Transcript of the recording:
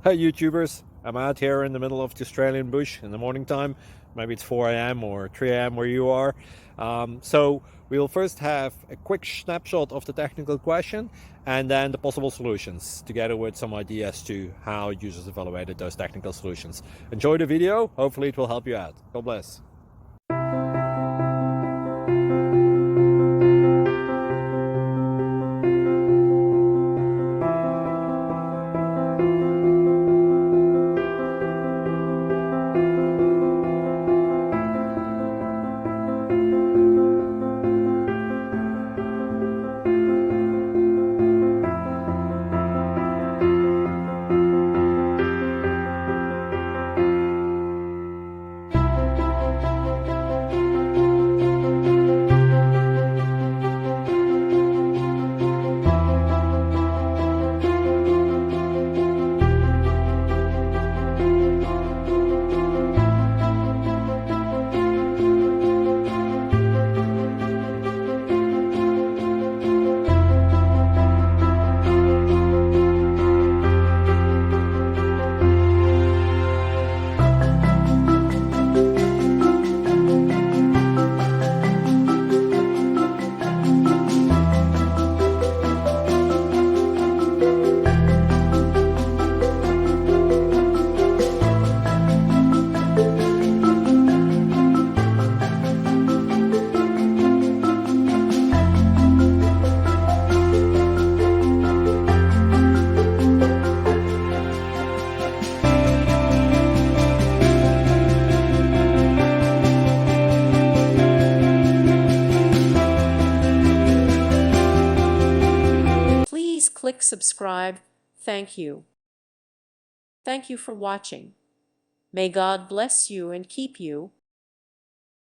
Hey YouTubers, I'm out here in the middle of the Australian bush in the morning time. Maybe it's 4 a.m. or 3 a.m. where you are. So we'll first have a quick snapshot of the technical question and then the possible solutions, together with some ideas to how users evaluated those technical solutions. Enjoy the video, hopefully it will help you out. God bless. Please click subscribe. Thank you. Thank you for watching. May God bless you and keep you.